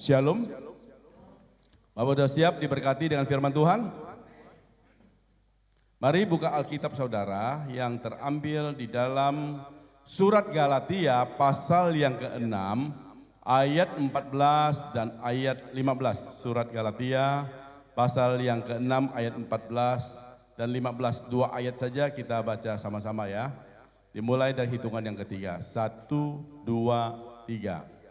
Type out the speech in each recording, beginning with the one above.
Shalom. Bapak sudah siap diberkati dengan firman Tuhan? Mari buka Alkitab saudara yang terambil di dalam surat Galatia pasal yang ke-6 ayat 14 dan ayat 15. Surat Galatia pasal yang ke-6 ayat 14 dan 15. Dua ayat saja kita baca sama-sama ya. Dimulai dari hitungan yang ketiga. 1, 2, 3.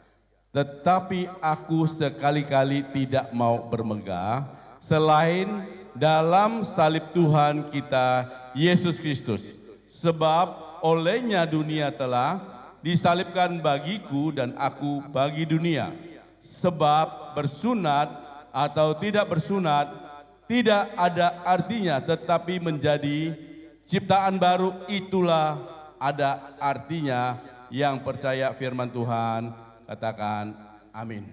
Tetapi aku sekali-kali tidak mau bermegah selain dalam salib Tuhan kita Yesus Kristus. Sebab olehnya dunia telah disalibkan bagiku dan aku bagi dunia. Sebab bersunat atau tidak bersunat tidak ada artinya, tetapi menjadi ciptaan baru itulah ada artinya. Yang percaya firman Tuhan katakan amin.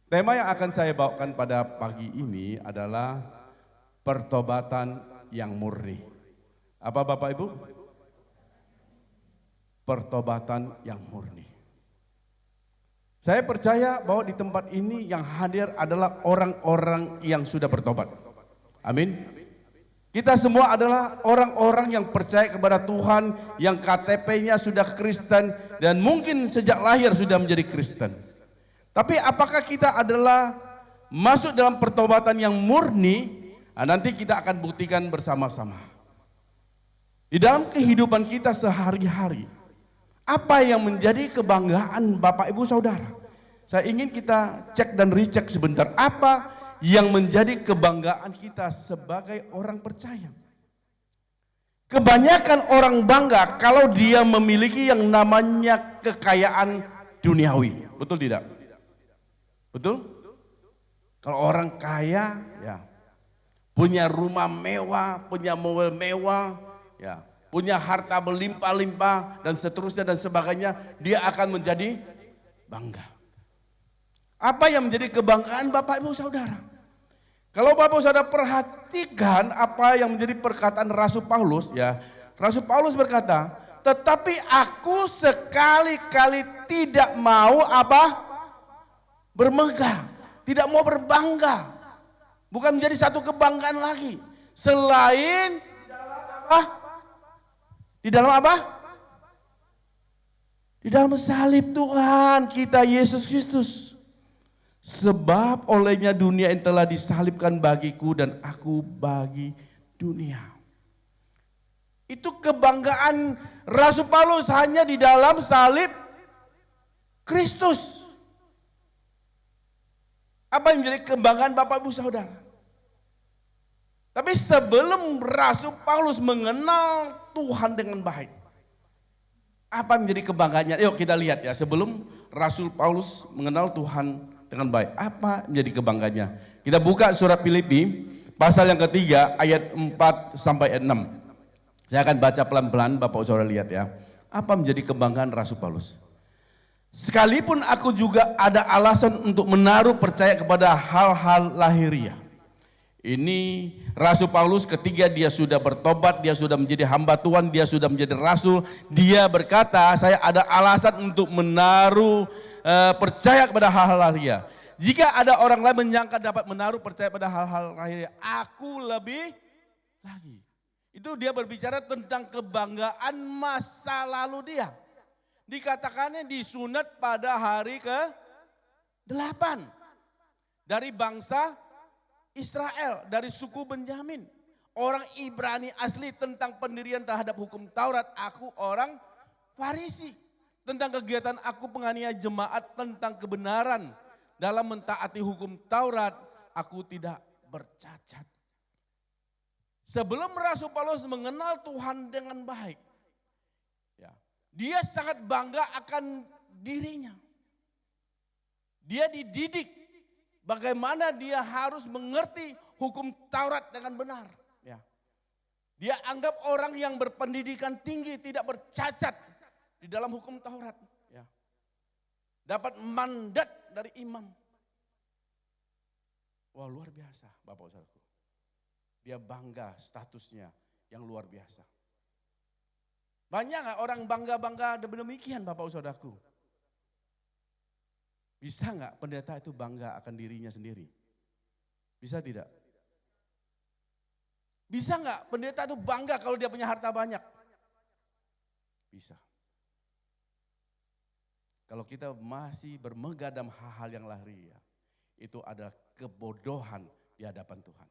Tema yang akan saya bawakan pada pagi ini adalah pertobatan yang murni. Apa Bapak Ibu? Pertobatan yang murni. Saya percaya bahwa di tempat ini yang hadir adalah orang-orang yang sudah bertobat. Amin. Kita semua adalah orang-orang yang percaya kepada Tuhan, yang KTP-nya sudah Kristen dan mungkin sejak lahir sudah menjadi Kristen. Tapi apakah kita adalah masuk dalam pertobatan yang murni? Nah, nanti kita akan buktikan bersama-sama. Di dalam kehidupan kita sehari-hari, apa yang menjadi kebanggaan Bapak Ibu Saudara? Saya ingin kita cek dan recheck sebentar. Apa yang menjadi kebanggaan kita sebagai orang percaya? Kebanyakan orang bangga kalau dia memiliki yang namanya kekayaan duniawi. Betul tidak? Betul? Kalau orang kaya ya punya rumah mewah, punya mobil mewah, ya, punya harta berlimpah-limpah dan seterusnya dan sebagainya, dia akan menjadi bangga. Apa yang menjadi kebanggaan Bapak Ibu Saudara? Kalau Bapak Saudara perhatikan apa yang menjadi perkataan Rasul Paulus, ya, Rasul Paulus berkata, tetapi aku sekali-kali tidak mau apa? Bermegah, tidak mau berbangga. Bukan menjadi satu kebanggaan lagi. Selain apa? Di dalam apa? Di dalam salib Tuhan kita Yesus Kristus. Sebab olehnya dunia yang telah disalibkan bagiku dan aku bagi dunia. Itu kebanggaan Rasul Paulus hanya di dalam salib Kristus. Apa yang menjadi kebanggaan Bapak Ibu Saudara? Tapi sebelum Rasul Paulus mengenal Tuhan dengan baik, apa yang menjadi kebanggaannya? Yuk kita lihat ya, sebelum Rasul Paulus mengenal Tuhan dengan baik, apa menjadi kebanggaannya? Kita buka surat Filipi pasal yang ketiga ayat 4 sampai ayat 6. Saya akan baca pelan-pelan, Bapak Saudara lihat ya. Apa menjadi kebanggaan Rasul Paulus? Sekalipun aku juga ada alasan untuk menaruh percaya kepada hal-hal lahiriah. Ini Rasul Paulus ketika dia sudah bertobat, dia sudah menjadi hamba Tuhan, dia sudah menjadi rasul. Dia berkata, saya ada alasan untuk menaruh percaya kepada hal-hal lahiriah. Jika ada orang lain menyangka dapat menaruh percaya pada hal-hal lahiriah, aku lebih lagi. Itu dia berbicara tentang kebanggaan masa lalu dia. Dikatakannya disunat pada hari ke-8 dari bangsa Israel, dari suku Benyamin. Orang Ibrani asli, tentang pendirian terhadap hukum Taurat, aku orang Farisi. Tentang kegiatan aku penganiaya jemaat, tentang kebenaran dalam mentaati hukum Taurat, aku tidak bercacat. Sebelum Rasul Paulus mengenal Tuhan dengan baik, ya, dia sangat bangga akan dirinya. Dia dididik bagaimana dia harus mengerti hukum Taurat dengan benar. Ya. Dia anggap orang yang berpendidikan tinggi tidak bercacat di dalam hukum Taurat, ya. Dapat mandat dari imam. Wah, luar biasa Bapak Saudaraku. Dia bangga statusnya yang luar biasa. Banyak gak orang bangga-bangga demikian Bapak Saudaraku? Bisa nggak pendeta itu bangga akan dirinya sendiri? Bisa tidak? Bisa nggak pendeta itu bangga kalau dia punya harta banyak? Bisa. Kalau kita masih bermegah dalam hal-hal yang lahiriah, itu adalah kebodohan di hadapan Tuhan.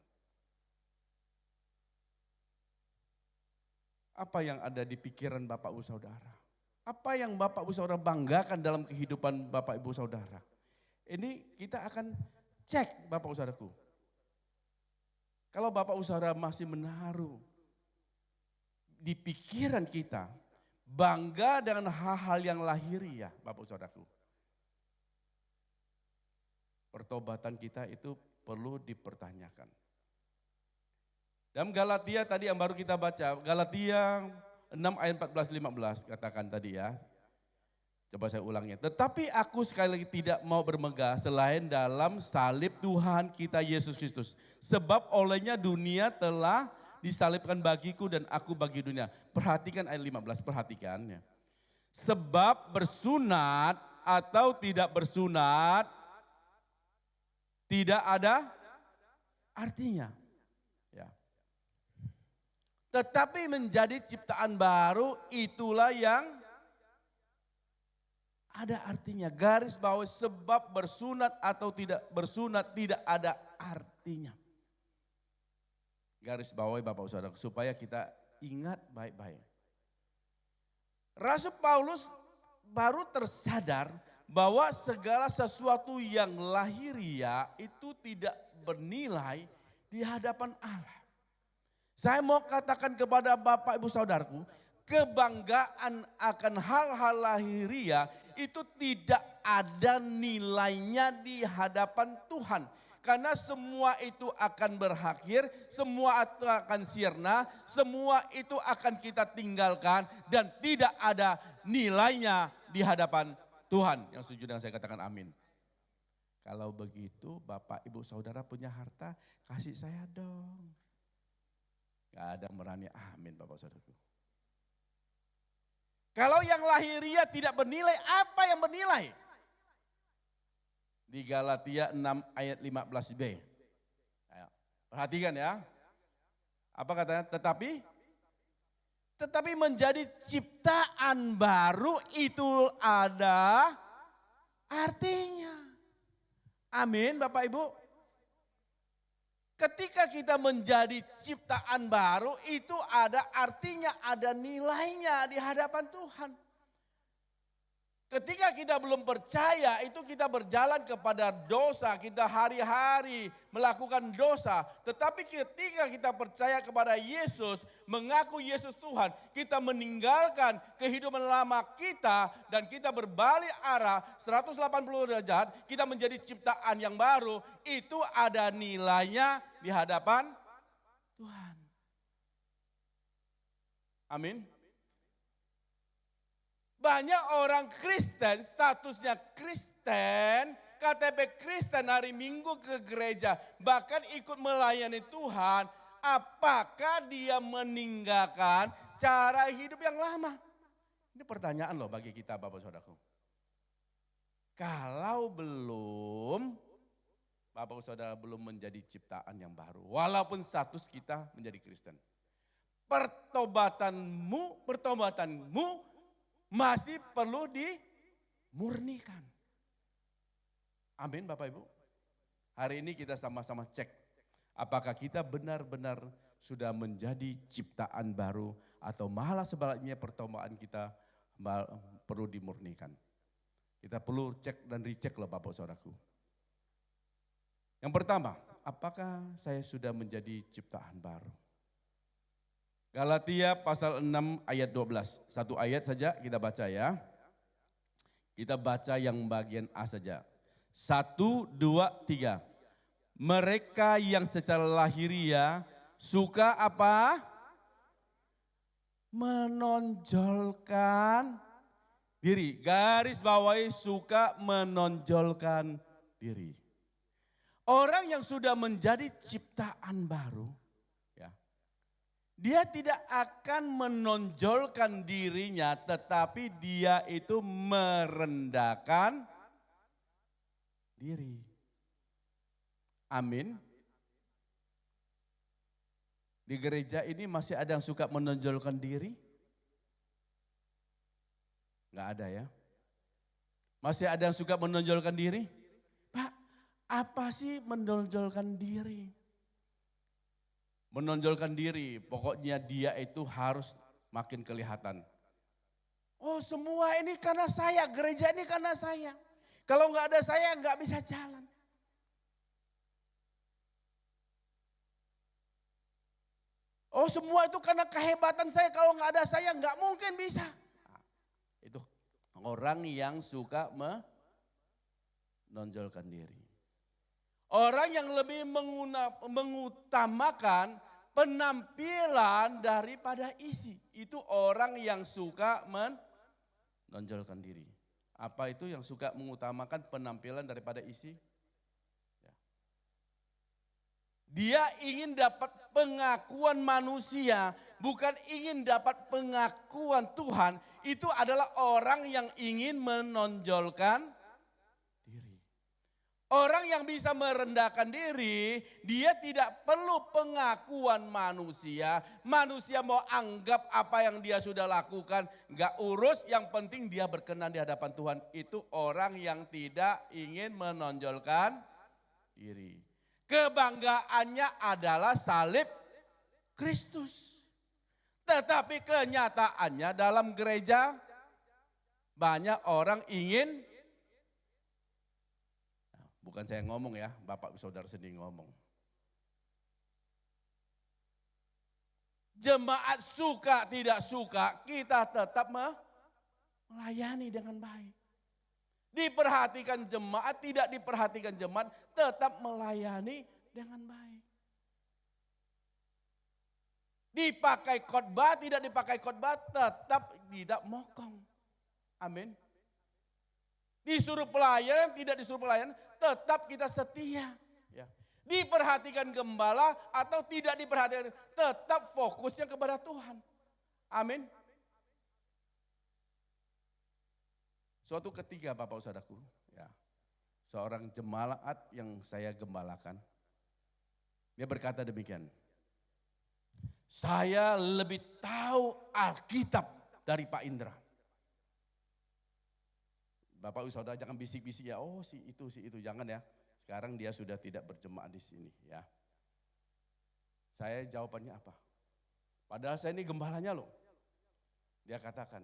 Apa yang ada di pikiran Bapak Ibu Saudara? Apa yang Bapak Ibu Saudara banggakan dalam kehidupan Bapak Ibu Saudara? Ini kita akan cek Bapak Ibu Saudaraku. Kalau Bapak Ibu Saudara masih menaruh di pikiran kita, bangga dengan hal-hal yang lahiriah Bapak Ibu Saudaraku. Pertobatan kita itu perlu dipertanyakan. Dalam Galatia tadi yang baru kita baca, Galatia 6 ayat 14-15 katakan tadi ya. Coba saya ulangnya. Tetapi aku sekali lagi tidak mau bermegah selain dalam salib Tuhan kita Yesus Kristus. Sebab olehnya dunia telah disalibkan bagiku dan aku bagi dunia. Perhatikan ayat 15, perhatikan ya. Sebab bersunat atau tidak bersunat tidak ada artinya. Ya. Tetapi menjadi ciptaan baru itulah yang ada artinya. Garis bawah sebab bersunat atau tidak bersunat tidak ada artinya. Garis bawahi Bapak Saudara supaya kita ingat baik-baik. Rasul Paulus baru tersadar bahwa segala sesuatu yang lahiriah itu tidak bernilai di hadapan Allah. Saya mau katakan kepada Bapak Ibu Saudaraku, kebanggaan akan hal-hal lahiriah itu tidak ada nilainya di hadapan Tuhan. Karena semua itu akan berakhir, semua itu akan sirna, semua itu akan kita tinggalkan dan tidak ada nilainya di hadapan Tuhan. Yang setuju dengan saya katakan amin. Kalau begitu Bapak Ibu Saudara punya harta, kasih saya dong. Gak ada yang berani amin Bapak Saudaraku. Kalau yang lahiriah tidak bernilai, apa yang bernilai? Di Galatia 6 ayat 15b. Ayo, perhatikan ya. Apa katanya? Tetapi menjadi ciptaan baru itu ada artinya. Amin Bapak Ibu. Ketika kita menjadi ciptaan baru itu ada artinya, ada nilainya di hadapan Tuhan. Ketika kita belum percaya itu kita berjalan kepada dosa, kita hari-hari melakukan dosa. Tetapi ketika kita percaya kepada Yesus, mengaku Yesus Tuhan, kita meninggalkan kehidupan lama kita dan kita berbalik arah 180 derajat, kita menjadi ciptaan yang baru, itu ada nilainya di hadapan Tuhan. Amin. Banyak orang Kristen, statusnya Kristen, KTP Kristen, hari Minggu ke gereja, bahkan ikut melayani Tuhan. Apakah dia meninggalkan cara hidup yang lama? Ini pertanyaan loh bagi kita Bapak Saudaraku. Kalau belum, Bapak Saudara belum menjadi ciptaan yang baru, walaupun status kita menjadi Kristen. Pertobatanmu masih perlu dimurnikan. Amin Bapak Ibu. Hari ini kita sama-sama cek apakah kita benar-benar sudah menjadi ciptaan baru atau malah sebaliknya pertobatan kita perlu dimurnikan. Kita perlu cek dan recheck loh Bapak Saudaraku. Yang pertama, apakah saya sudah menjadi ciptaan baru? Galatia pasal 6 ayat 12. Satu ayat saja kita baca ya. Kita baca yang bagian A saja. 1, 2, 3. Mereka yang secara lahiriah suka apa? Menonjolkan diri. Garis bawahi suka menonjolkan diri. Orang yang sudah menjadi ciptaan baru, dia tidak akan menonjolkan dirinya, tetapi dia itu merendahkan diri. Amin. Di gereja ini masih ada yang suka menonjolkan diri? Enggak ada ya. Masih ada yang suka menonjolkan diri? Pak, apa sih menonjolkan diri? Menonjolkan diri, pokoknya dia itu harus makin kelihatan. Oh semua ini karena saya, gereja ini karena saya. Kalau nggak ada saya nggak bisa jalan. Oh semua itu karena kehebatan saya, kalau nggak ada saya nggak mungkin bisa. Nah, itu orang yang suka menonjolkan diri. Orang yang lebih mengutamakan penampilan daripada isi. Itu orang yang suka menonjolkan diri. Apa itu yang suka mengutamakan penampilan daripada isi? Ya. Dia ingin dapat pengakuan manusia, bukan ingin dapat pengakuan Tuhan. Itu adalah orang yang ingin menonjolkan diri. Orang yang bisa merendahkan diri, dia tidak perlu pengakuan manusia. Manusia mau anggap apa yang dia sudah lakukan, gak urus, yang penting dia berkenan di hadapan Tuhan. Itu orang yang tidak ingin menonjolkan diri. Kebanggaannya adalah salib Kristus. Tetapi kenyataannya dalam gereja banyak orang ingin, bukan saya ngomong ya, Bapak Saudara sendiri ngomong. Jemaat suka tidak suka, kita tetap melayani dengan baik. Diperhatikan jemaat, tidak diperhatikan jemaat, tetap melayani dengan baik. Dipakai khotbah, tidak dipakai khotbah, tetap tidak mokong. Amin. Disuruh pelayan, tidak disuruh pelayan, tetap kita setia. Ya. Diperhatikan gembala atau tidak diperhatikan, tetap fokusnya kepada Tuhan. Amin. Suatu ketika Bapak Saudaraku, ya, seorang jemaat yang saya gembalakan, dia berkata demikian, saya lebih tahu Alkitab dari Pak Indra. Bapak Saudara jangan bisik-bisik ya, oh si itu, jangan ya. Sekarang dia sudah tidak berjemaat di sini ya. Saya jawabannya apa? Padahal saya ini gembalanya loh. Dia katakan,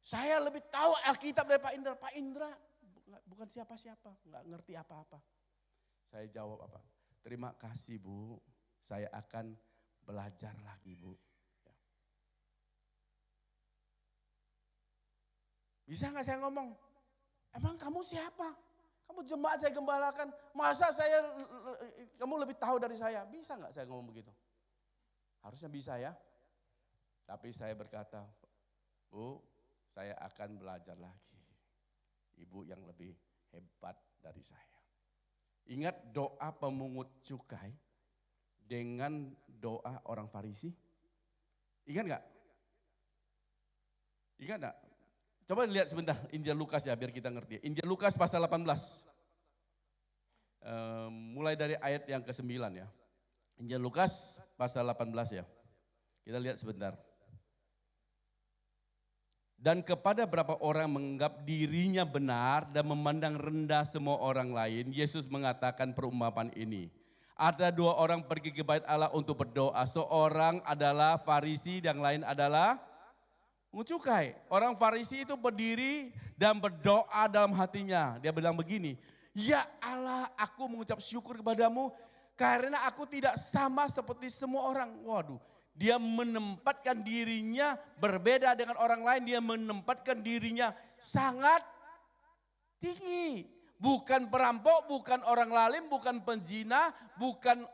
saya lebih tahu Alkitab dari Pak Indra. Pak Indra bukan siapa-siapa, nggak ngerti apa-apa. Saya jawab apa? Terima kasih Bu, saya akan belajar lagi Bu. Ya. Bisa nggak saya ngomong? Emang kamu siapa? Kamu jemaat saya gembalakan, masa kamu lebih tahu dari saya? Bisa nggak saya ngomong begitu? Harusnya bisa ya. Tapi saya berkata, Bu, saya akan belajar lagi. Ibu yang lebih hebat dari saya. Ingat doa pemungut cukai dengan doa orang Farisi? Ingat nggak? Ingat nggak? Coba lihat sebentar Injil Lukas ya biar kita ngerti. Injil Lukas pasal 18. Mulai dari ayat yang ke-9 ya. Injil Lukas pasal 18 ya. Kita lihat sebentar. Dan kepada berapa orang menganggap dirinya benar dan memandang rendah semua orang lain, Yesus mengatakan perumpamaan ini. Ada dua orang pergi ke bait Allah untuk berdoa. Seorang adalah Farisi, yang lain adalah mencukai. Orang Farisi itu berdiri dan berdoa dalam hatinya. Dia bilang begini, ya Allah, aku mengucap syukur kepadamu karena aku tidak sama seperti semua orang. Waduh, dia menempatkan dirinya berbeda dengan orang lain. Dia menempatkan dirinya sangat tinggi. Bukan perampok, bukan orang lalim, bukan penzina, bukan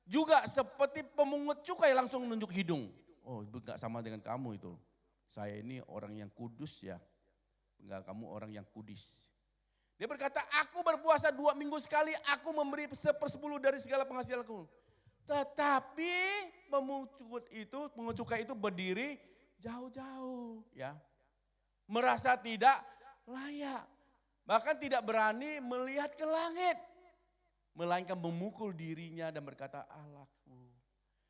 juga seperti pemungut cukai langsung menunjuk hidung. Oh, enggak sama dengan kamu itu. Saya ini orang yang kudus ya, enggak, kamu orang yang kudis. Dia berkata, aku berpuasa 2 minggu sekali, aku memberi 1/10 dari segala penghasilanku. Tetapi pemungut cukai itu berdiri jauh-jauh ya. Merasa tidak layak. Bahkan tidak berani melihat ke langit. Melainkan memukul dirinya dan berkata, Allahku,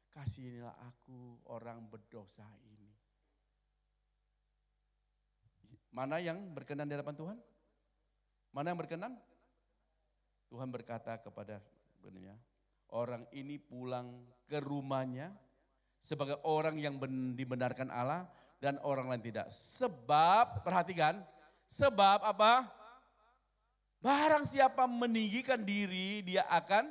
kasihinilah aku orang berdosa ini. Mana yang berkenan di hadapan Tuhan? Mana yang berkenan? Tuhan berkata kepada orang ini pulang ke rumahnya sebagai orang yang dibenarkan Allah dan orang lain tidak. Sebab, perhatikan, sebab apa? Barang siapa meninggikan diri, dia akan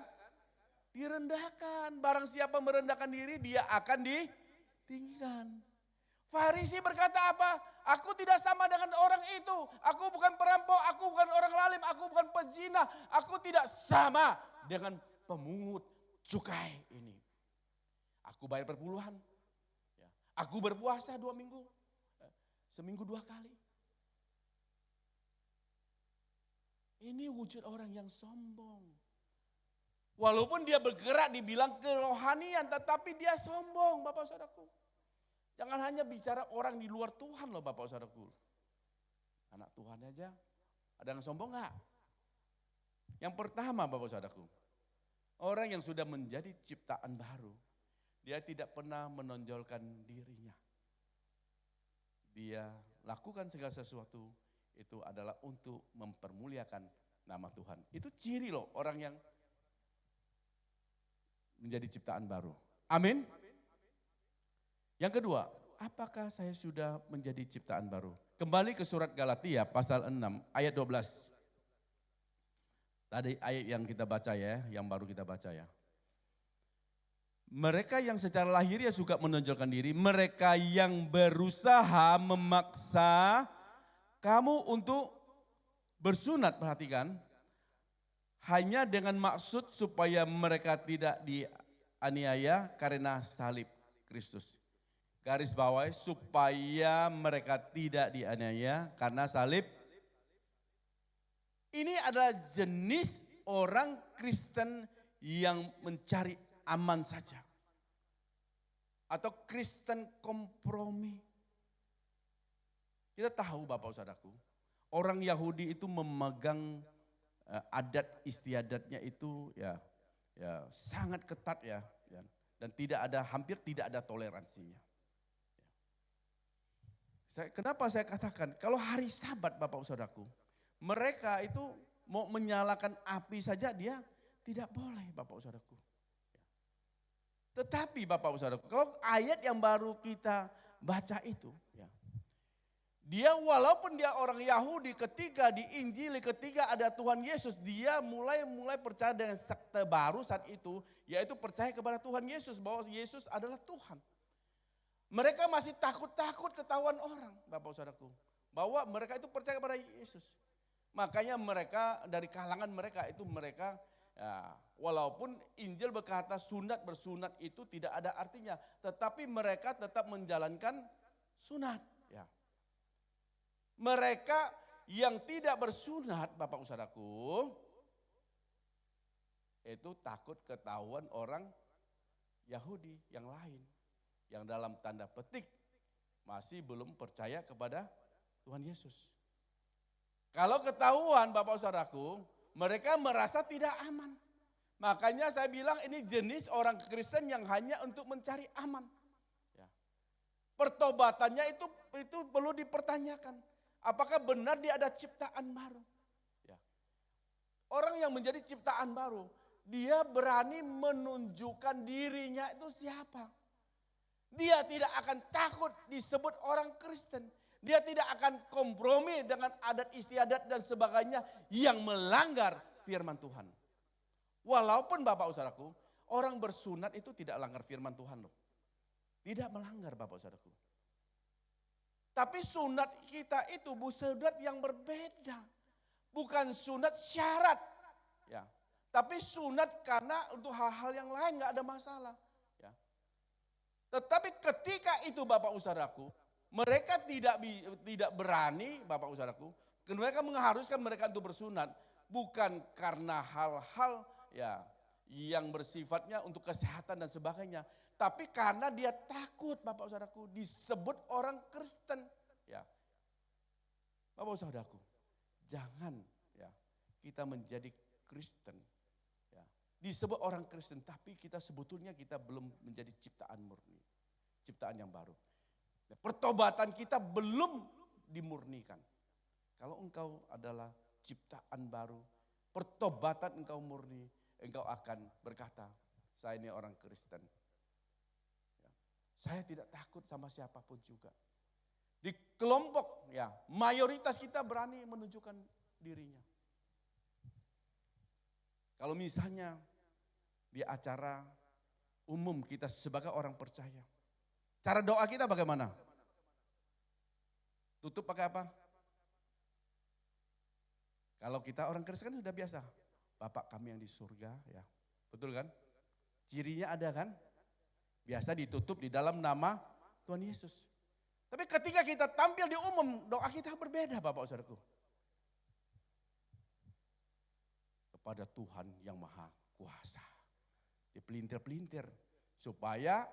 direndahkan. Barang siapa merendahkan diri, dia akan ditinggikan. Farisi berkata apa? Aku tidak sama dengan orang itu. Aku bukan perampok, aku bukan orang lalim, aku bukan pezina. Aku tidak sama dengan pemungut cukai ini. Aku bayar perpuluhan. Aku berpuasa 2 minggu. Seminggu 2 kali. Ini wujud orang yang sombong. Walaupun dia bergerak dibilang kerohanian, tetapi dia sombong, Bapak Saudaraku. Jangan hanya bicara orang di luar Tuhan loh Bapak Saudaraku. Anak Tuhan aja, ada yang sombong enggak? Yang pertama Bapak Saudaraku, orang yang sudah menjadi ciptaan baru, dia tidak pernah menonjolkan dirinya. Dia lakukan segala sesuatu, itu adalah untuk mempermuliakan nama Tuhan. Itu ciri loh orang yang menjadi ciptaan baru. Amin. Yang kedua, apakah saya sudah menjadi ciptaan baru? Kembali ke surat Galatia pasal 6 ayat 12. Tadi ayat yang kita baca ya, yang baru kita baca ya. Mereka yang secara lahiriah suka menonjolkan diri, mereka yang berusaha memaksa kamu untuk bersunat, perhatikan, hanya dengan maksud supaya mereka tidak dianiaya karena salib Kristus. Garis bawah, supaya mereka tidak dianiaya karena salib. Ini adalah jenis orang Kristen yang mencari aman saja. Atau Kristen kompromi. Kita tahu Bapak Saudaraku, orang Yahudi itu memegang adat istiadatnya itu ya sangat ketat ya, dan hampir tidak ada toleransinya. Kenapa saya katakan kalau hari Sabat Bapak Saudaraku, mereka itu mau menyalakan api saja dia tidak boleh Bapak Saudaraku. Tetapi Bapak Saudaraku, kalau ayat yang baru kita baca itu ya, dia walaupun dia orang Yahudi, ketika diinjili, ketika ada Tuhan Yesus, dia mulai percaya dengan sekte baru saat itu, yaitu percaya kepada Tuhan Yesus, bahwa Yesus adalah Tuhan. Mereka masih takut-takut ketahuan orang, Bapak Saudaraku, bahwa mereka itu percaya kepada Yesus. Makanya mereka dari kalangan mereka itu ya, walaupun Injil berkata bersunat itu tidak ada artinya, tetapi mereka tetap menjalankan sunat. Ya. Mereka yang tidak bersunat, Bapak Saudaraku, itu takut ketahuan orang Yahudi yang lain, yang dalam tanda petik masih belum percaya kepada Tuhan Yesus. Kalau ketahuan Bapak Saudaraku, mereka merasa tidak aman. Makanya saya bilang ini jenis orang Kristen yang hanya untuk mencari aman. Ya. Pertobatannya itu perlu dipertanyakan. Apakah benar dia ada ciptaan baru? Ya. Orang yang menjadi ciptaan baru, dia berani menunjukkan dirinya itu siapa. Dia tidak akan takut disebut orang Kristen. Dia tidak akan kompromi dengan adat istiadat dan sebagainya yang melanggar firman Tuhan. Walaupun Bapak Saudaraku, orang bersunat itu tidak melanggar firman Tuhan loh. Tidak melanggar Bapak Saudaraku. Tapi sunat kita itu sunat yang berbeda. Bukan sunat syarat. Ya. Tapi sunat karena untuk hal-hal yang lain gak ada masalah. Ya. Tetapi ketika itu Bapak Saudaraku, mereka tidak berani Bapak Saudaraku, mereka mengharuskan mereka untuk bersunat. Bukan karena hal-hal ya yang bersifatnya untuk kesehatan dan sebagainya. Tapi karena dia takut Bapak Saudaraku disebut orang Kristen. Ya. Bapak Saudaraku, Jangan ya kita menjadi Kristen. Ya. Disebut orang Kristen, tapi kita sebetulnya kita belum menjadi ciptaan murni. Ciptaan yang baru. Ya, pertobatan kita belum dimurnikan. Kalau engkau adalah ciptaan baru, pertobatan engkau murni, engkau akan berkata, saya ini orang Kristen. Ya. Saya tidak takut sama siapapun juga. Di kelompok ya mayoritas kita berani menunjukkan dirinya. Kalau misalnya di acara umum kita sebagai orang percaya, cara doa kita bagaimana? Tutup pakai apa? Kalau kita orang Kristen kan sudah biasa, Bapak kami yang di surga, ya betul kan? Cirinya ada kan? Biasa ditutup di dalam nama Tuhan Yesus. Tapi ketika kita tampil di umum, doa kita berbeda Bapak Saudaraku. Kepada Tuhan yang maha kuasa. Dipelintir-pelintir supaya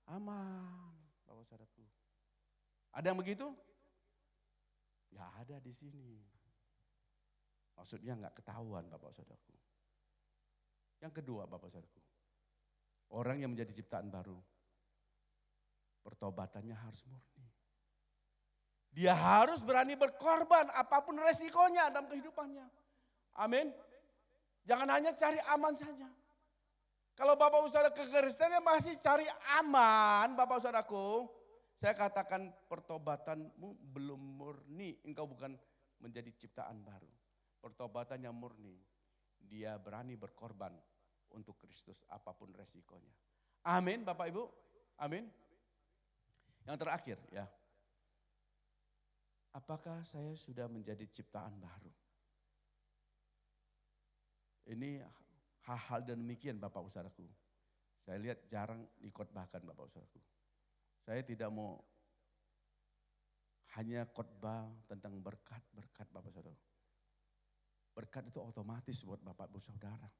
aman Bapak Saudaraku. Ada yang begitu? Gak ada di sini. Maksudnya gak ketahuan Bapak Saudaraku. Yang kedua Bapak Saudaraku. Orang yang menjadi ciptaan baru. Pertobatannya harus murni. Dia harus berani berkorban apapun resikonya dalam kehidupannya. Amin. Jangan hanya cari aman saja. Kalau Bapak Saudara kekristenan masih cari aman, Bapak Saudaraku, saya katakan pertobatanmu belum murni. Engkau bukan menjadi ciptaan baru. Pertobatan yang murni, dia berani berkorban untuk Kristus apapun resikonya. Amin Bapak Ibu. Amin. Yang terakhir ya, apakah saya sudah menjadi ciptaan baru? Ini hal-hal dan demikian Bapak Saudaraku. Saya lihat jarang dikhotbahkan Bapak Saudaraku. Saya tidak mau hanya khotbah tentang berkat-berkat Bapak Saudara. Berkat itu otomatis buat Bapak Ibu Saudara.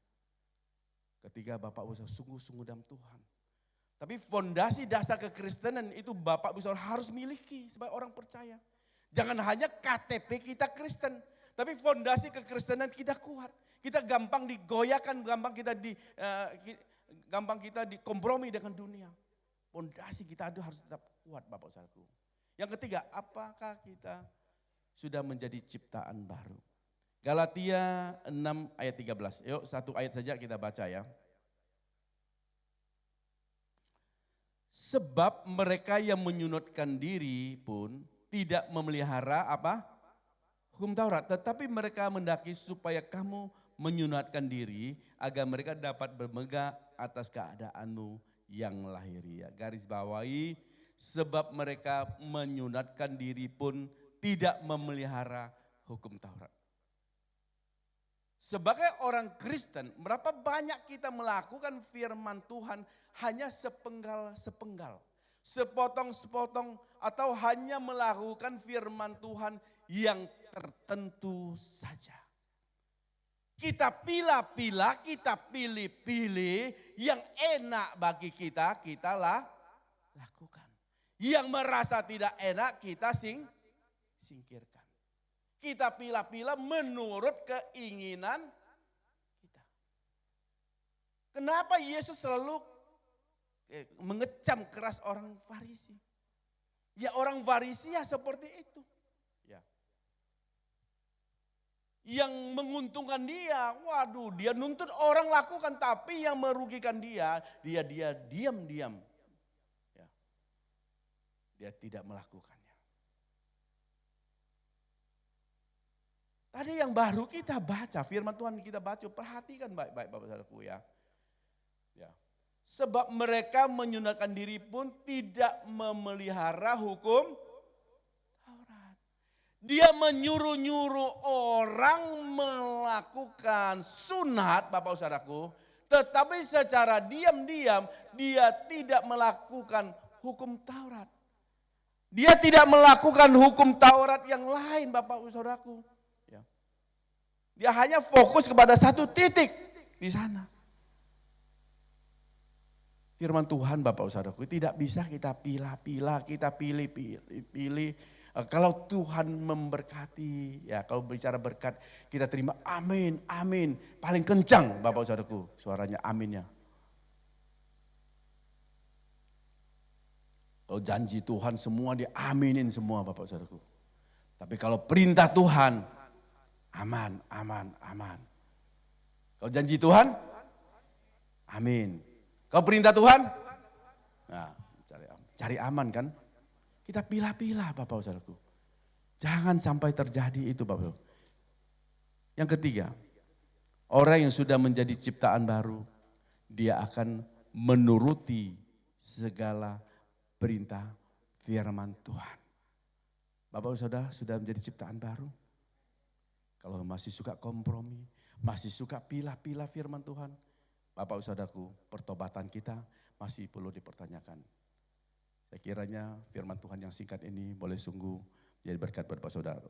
Ketika Bapak Ibu Saudara sungguh-sungguh dalam Tuhan. Tapi fondasi dasar kekristenan itu Bapak Ibu Saudara harus miliki sebagai orang percaya. Jangan hanya KTP kita Kristen, tapi fondasi kekristenan kita kuat. Kita gampang digoyahkan, gampang kita dikompromi dengan dunia. Fondasi kita itu harus tetap kuat Bapak Saudaraku. Yang ketiga, apakah kita sudah menjadi ciptaan baru? Galatia 6 ayat 13. Yuk satu ayat saja kita baca ya. Sebab mereka yang menyunatkan diri pun tidak memelihara apa? Hukum Taurat. Tetapi mereka mendaki supaya kamu menyunatkan diri agar mereka dapat bermegah atas keadaanmu yang lahiriah. Garis bawahi, sebab mereka menyunatkan diri pun tidak memelihara hukum Taurat. Sebagai orang Kristen, berapa banyak kita melakukan firman Tuhan hanya sepenggal-sepenggal, sepotong-sepotong, atau hanya melakukan firman Tuhan yang tertentu saja. Kita pilah-pilah, kita pilih-pilih yang enak bagi kita, kita lakukan. Yang merasa tidak enak, kita singkirkan. Kita pilah-pilah menurut keinginan kita. Kenapa Yesus selalu mengecam keras orang Farisi? Ya orang Farisi ya seperti itu. Ya. Yang menguntungkan dia, waduh dia nuntut orang lakukan, tapi yang merugikan dia diam-diam. Ya. Dia tidak melakukannya. Tadi yang baru kita baca, firman Tuhan kita baca, perhatikan baik-baik Bapak Saudaraku ya. Ya. Sebab mereka menyunatkan diri pun tidak memelihara hukum Taurat. Dia menyuruh-nyuruh orang melakukan sunat Bapak Saudaraku, tetapi secara diam-diam dia tidak melakukan hukum Taurat. Dia tidak melakukan hukum Taurat yang lain Bapak Saudaraku. Dia hanya fokus kepada satu titik di sana. Firman Tuhan Bapak Saudaraku tidak bisa kita pilih-pilih Kalau Tuhan memberkati, ya kalau bicara berkat kita terima amin, amin. Paling kencang Bapak Saudaraku suaranya aminnya. Kalau janji Tuhan semua diaminin semua Bapak Saudaraku. Tapi kalau perintah Tuhan, aman, aman, aman. Kalau janji Tuhan, amin. Kalau perintah Tuhan, nah cari aman kan. Kita pilah-pilah Bapak Saudaraku. Jangan sampai terjadi itu Bapak. Yang ketiga, orang yang sudah menjadi ciptaan baru, dia akan menuruti segala perintah firman Tuhan. Bapak Saudara sudah menjadi ciptaan baru. Kalau masih suka kompromi, masih suka pilah-pilah firman Tuhan, Bapak Saudaraku, pertobatan kita masih perlu dipertanyakan. Saya kiranya firman Tuhan yang singkat ini boleh sungguh jadi berkat buat Bapak Saudara.